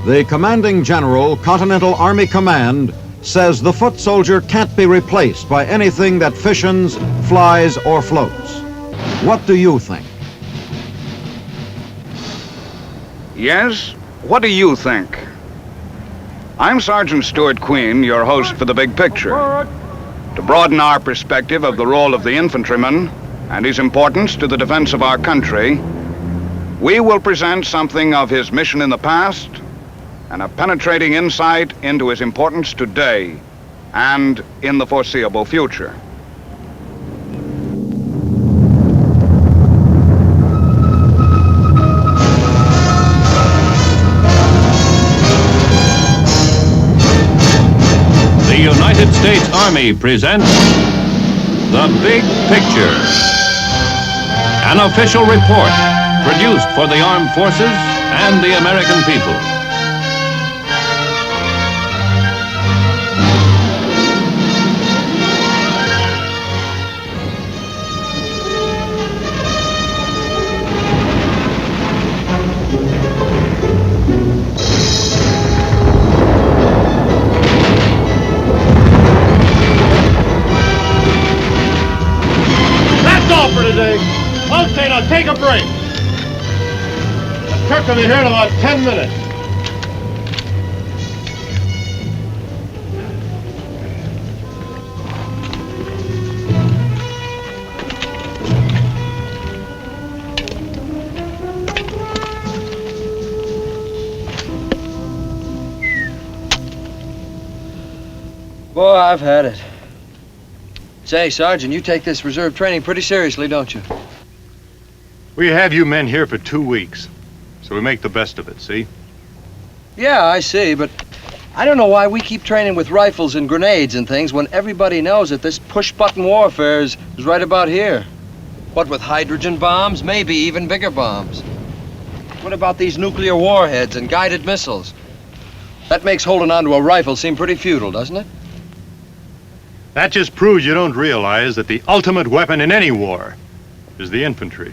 The commanding general, Continental Army Command, says the foot soldier can't be replaced by anything that fissions, flies, or floats. What do you think? Yes? What do you think? I'm Sergeant Stuart Queen, your host for The Big Picture. To broaden our perspective of the role of the infantryman and his importance to the defense of our country, we will present something of his mission in the past and a penetrating insight into his importance today and in the foreseeable future. The United States Army presents The Big Picture, an official report produced for the armed forces and the American people. For today. Okay, now take a break. The cook will be here in about 10 minutes. Boy, I've had it. Say, Sergeant, you take this reserve training pretty seriously, don't you? We have you men here for 2 weeks, so we make the best of it, see? Yeah, I see, but I don't know why we keep training with rifles and grenades and things when everybody knows that this push-button warfare is right about here. What with hydrogen bombs, maybe even bigger bombs. What about these nuclear warheads and guided missiles? That makes holding onto a rifle seem pretty futile, doesn't it? That just proves you don't realize that the ultimate weapon in any war is the infantry.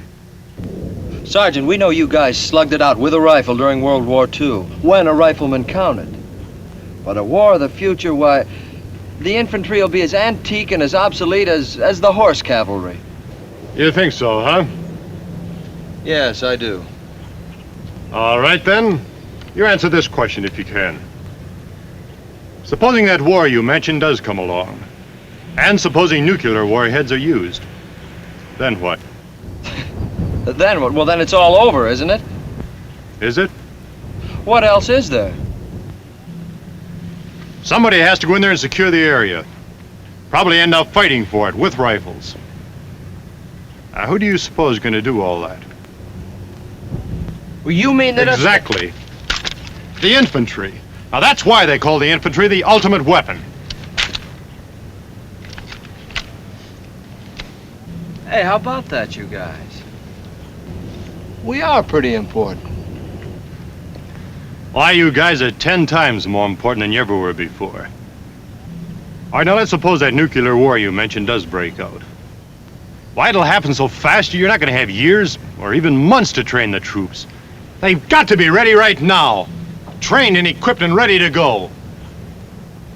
Sergeant, we know you guys slugged it out with a rifle during World War II, when a rifleman counted. But a war of the future, why, the infantry will be as antique and as obsolete as the horse cavalry. You think so, huh? Yes, I do. All right, then. You answer this question if you can. Supposing that war you mentioned does come along, and supposing nuclear warheads are used, then what? Then what? Well, then it's all over, isn't it? Is it? What else is there? Somebody has to go in there and secure the area. Probably end up fighting for it with rifles. Now, who do you suppose is going to do all that? Well, you mean that... Exactly. The infantry. Now, that's why they call the infantry the ultimate weapon. Hey, how about that, you guys? We are pretty important. Why, you guys are 10 times more important than you ever were before. All right, now let's suppose that nuclear war you mentioned does break out. Why, it'll happen so fast you're not going to have years or even months to train the troops. They've got to be ready right now. Trained and equipped and ready to go.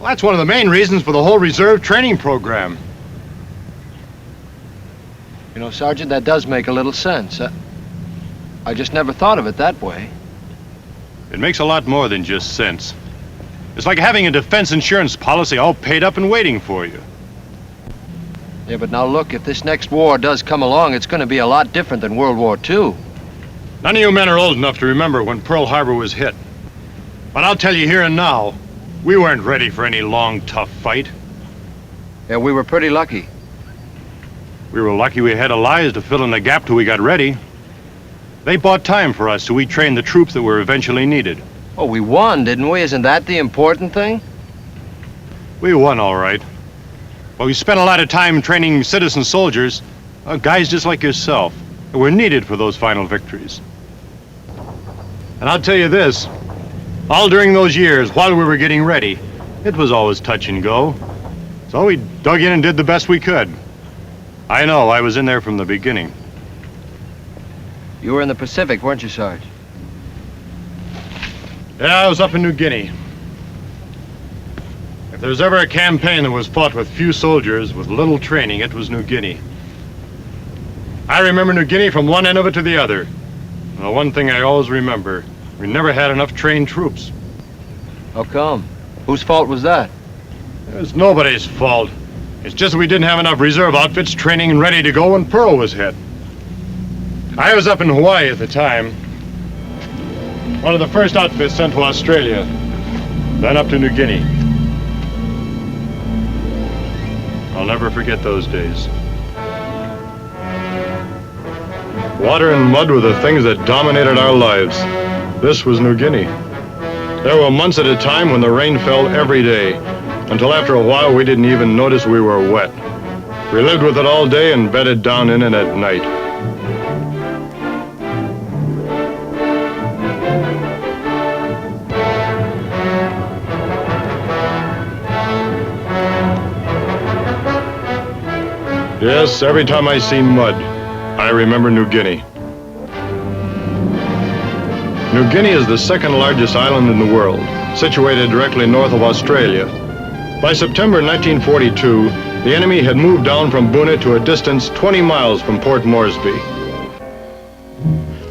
Well, that's one of the main reasons for the whole reserve training program. You know, Sergeant, that does make a little sense. I just never thought of it that way. It makes a lot more than just sense. It's like having a defense insurance policy all paid up and waiting for you. Yeah, but now look, if this next war does come along, it's going to be a lot different than World War II. None of you men are old enough to remember when Pearl Harbor was hit. But I'll tell you here and now, we weren't ready for any long, tough fight. Yeah, we were pretty lucky. We were lucky we had allies to fill in the gap till we got ready. They bought time for us, so we trained the troops that were eventually needed. Oh, we won, didn't we? Isn't that the important thing? We won, all right. But we spent a lot of time training citizen soldiers, guys just like yourself, that were needed for those final victories. And I'll tell you this, all during those years, while we were getting ready, it was always touch and go. So we dug in and did the best we could. I know, I was in there from the beginning. You were in the Pacific, weren't you, Sarge? Yeah, I was up in New Guinea. If there's ever a campaign that was fought with few soldiers, with little training, it was New Guinea. I remember New Guinea from one end of it to the other. And the one thing I always remember, we never had enough trained troops. How come? Whose fault was that? It was nobody's fault. It's just that we didn't have enough reserve outfits training and ready to go when Pearl was hit. I was up in Hawaii at the time. One of the first outfits sent to Australia, then up to New Guinea. I'll never forget those days. Water and mud were the things that dominated our lives. This was New Guinea. There were months at a time when the rain fell every day, until after a while we didn't even notice we were wet. We lived with it all day and bedded down in it at night. Yes, every time I see mud, I remember New Guinea. New Guinea is the second largest island in the world, situated directly north of Australia. By September 1942, the enemy had moved down from Buna to a distance 20 miles from Port Moresby.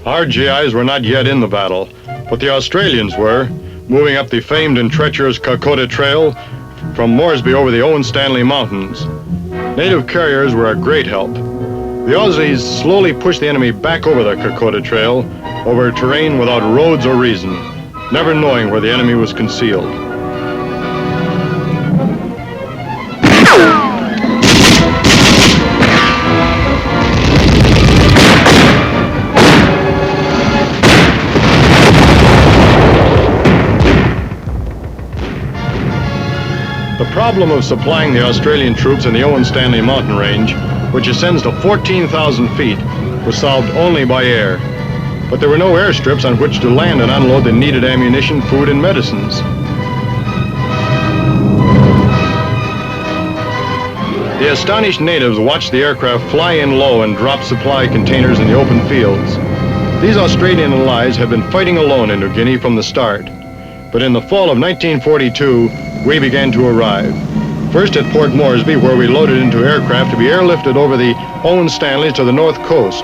Our GIs were not yet in the battle, but the Australians were, moving up the famed and treacherous Kokoda Trail from Moresby over the Owen Stanley Mountains. Native carriers were a great help. The Aussies slowly pushed the enemy back over the Kokoda Trail, over terrain without roads or reason, never knowing where the enemy was concealed. The problem of supplying the Australian troops in the Owen Stanley mountain range, which ascends to 14,000 feet, was solved only by air. But there were no airstrips on which to land and unload the needed ammunition, food, and medicines. The astonished natives watched the aircraft fly in low and drop supply containers in the open fields. These Australian allies had been fighting alone in New Guinea from the start. But in the fall of 1942, we began to arrive. First at Port Moresby, where we loaded into aircraft to be airlifted over the Owen Stanleys to the north coast.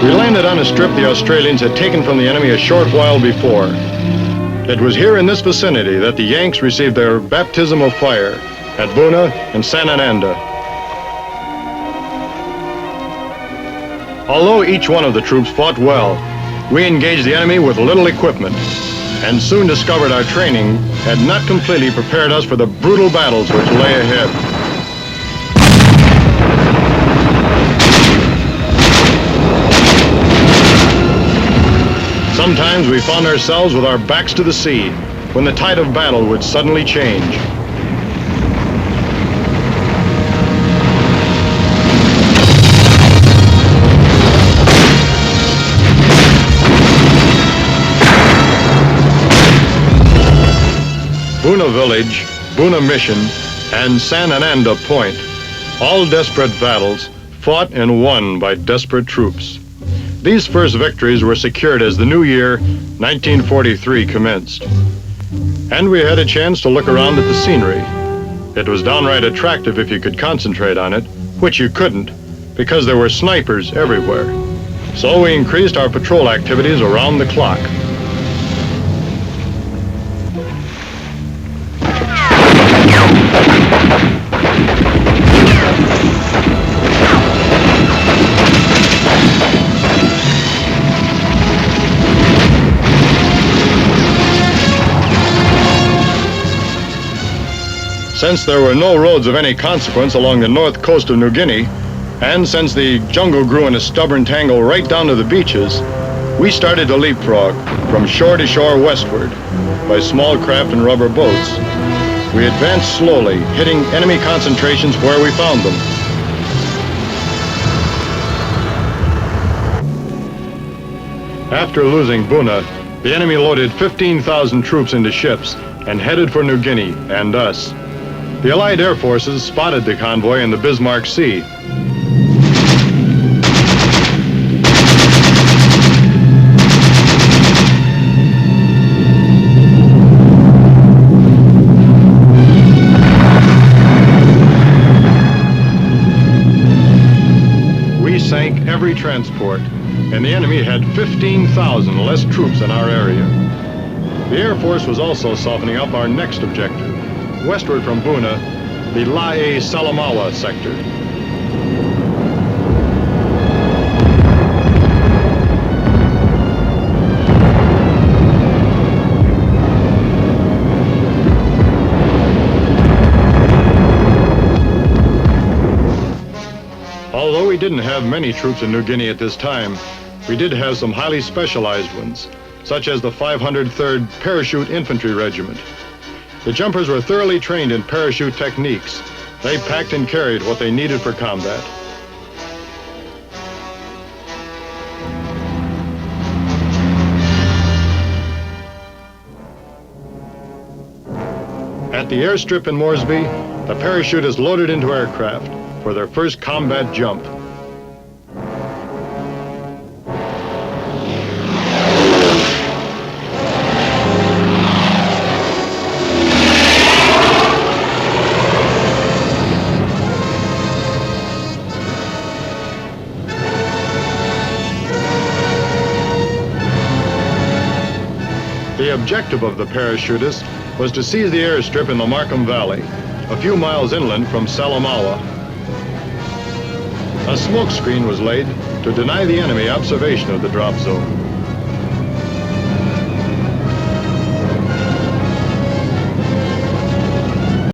We landed on a strip the Australians had taken from the enemy a short while before. It was here in this vicinity that the Yanks received their baptism of fire, at Buna and Sanananda. Although each one of the troops fought well, we engaged the enemy with little equipment, and soon discovered our training had not completely prepared us for the brutal battles which lay ahead. Sometimes we found ourselves with our backs to the sea, when the tide of battle would suddenly change. Buna Village, Buna Mission, and Sanananda Point, all desperate battles fought and won by desperate troops. These first victories were secured as the new year, 1943, commenced. And we had a chance to look around at the scenery. It was downright attractive if you could concentrate on it, which you couldn't, because there were snipers everywhere. So we increased our patrol activities around the clock. Since there were no roads of any consequence along the north coast of New Guinea, and since the jungle grew in a stubborn tangle right down to the beaches, we started to leapfrog from shore to shore westward by small craft and rubber boats. We advanced slowly, hitting enemy concentrations where we found them. After losing Buna, The enemy loaded 15,000 troops into ships and headed for New Guinea and us. The Allied air forces spotted the convoy in the Bismarck Sea. We sank every transport, and the enemy had 15,000 less troops in our area. The Air Force was also softening up our next objective, westward from Buna, the Lae-Salamaua sector. Although we didn't have many troops in New Guinea at this time, we did have some highly specialized ones, such as the 503rd Parachute Infantry Regiment. The jumpers were thoroughly trained in parachute techniques. They packed and carried what they needed for combat. At the airstrip in Moresby, the parachute is loaded into aircraft for their first combat jump. The objective of the parachutists was to seize the airstrip in the Markham Valley, a few miles inland from Salamaua. A smoke screen was laid to deny the enemy observation of the drop zone.